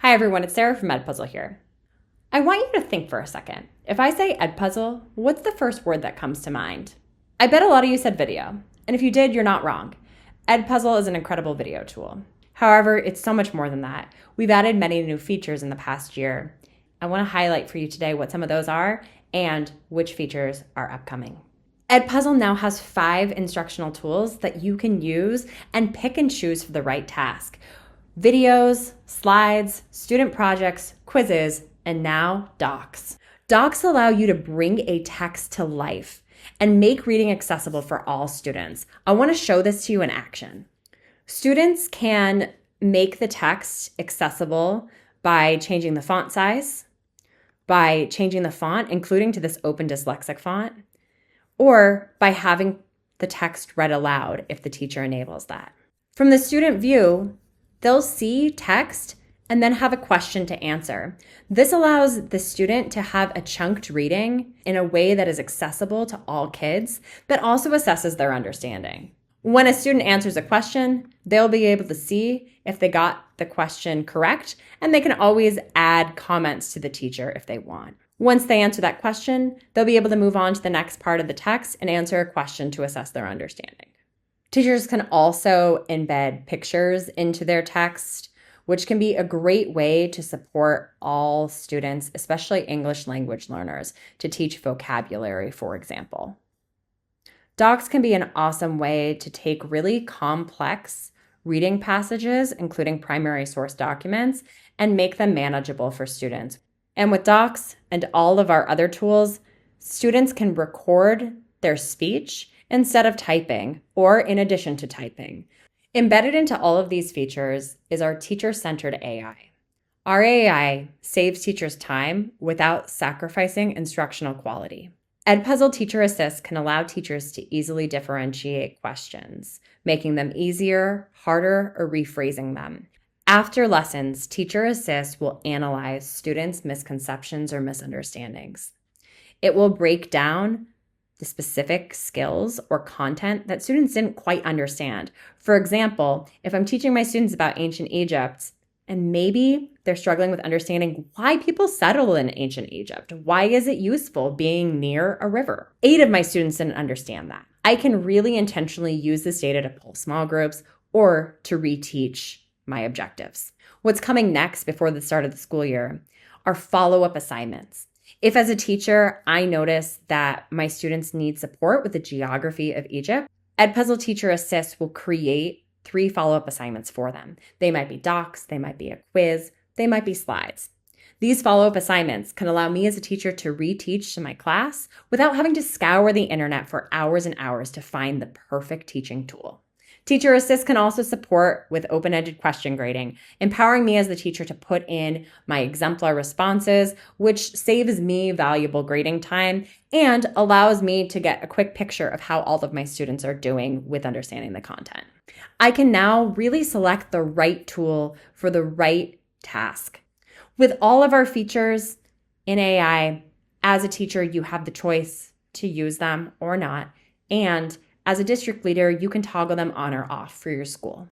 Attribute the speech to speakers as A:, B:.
A: Hi everyone, it's Sarah from Edpuzzle here. I want you to think for a second. If I say Edpuzzle, what's the first word that comes to mind? I bet a lot of you said video, and if you did, you're not wrong. Edpuzzle is an incredible video tool. However, it's so much more than that. We've added many new features in the past year. I want to highlight for you today what some of those are and which features are upcoming. Edpuzzle now has 5 instructional tools that you can use and pick and choose for the right task. Videos, slides, student projects, quizzes, and now docs. Docs allow you to bring a text to life and make reading accessible for all students. I want to show this to you in action. Students can make the text accessible by changing the font size, by changing the font, including to this open dyslexic font, or by having the text read aloud if the teacher enables that. From the student view, they'll see text and then have a question to answer. This allows the student to have a chunked reading in a way that is accessible to all kids, but also assesses their understanding. When a student answers a question, they'll be able to see if they got the question correct, and they can always add comments to the teacher if they want. Once they answer that question, they'll be able to move on to the next part of the text and answer a question to assess their understanding. Teachers can also embed pictures into their text, which can be a great way to support all students, especially English language learners, to teach vocabulary, for example. Docs can be an awesome way to take really complex reading passages, including primary source documents, and make them manageable for students. And with Docs and all of our other tools, students can record their speech instead of typing or in addition to typing. Embedded into all of these features is our teacher-centered AI. Our AI saves teachers time without sacrificing instructional quality. Edpuzzle Teacher Assist can allow teachers to easily differentiate questions, making them easier, harder, or rephrasing them. After lessons, Teacher Assist will analyze students' misconceptions or misunderstandings. It will break down the specific skills or content that students didn't quite understand. For example, if I'm teaching my students about ancient Egypt, and maybe they're struggling with understanding why people settled in ancient Egypt, why is it useful being near a river? 8 of my students didn't understand that. I can really intentionally use this data to pull small groups or to reteach my objectives. What's coming next before the start of the school year are follow-up assignments. If as a teacher, I notice that my students need support with the geography of Egypt, Edpuzzle Teacher Assist will create 3 follow-up assignments for them. They might be docs, they might be a quiz, they might be slides. These follow-up assignments can allow me as a teacher to reteach to my class without having to scour the internet for hours and hours to find the perfect teaching tool. Teacher Assist can also support with open-ended question grading, empowering me as the teacher to put in my exemplar responses, which saves me valuable grading time and allows me to get a quick picture of how all of my students are doing with understanding the content. I can now really select the right tool for the right task. With all of our features in AI, as a teacher, you have the choice to use them or not, and as a district leader, you can toggle them on or off for your school.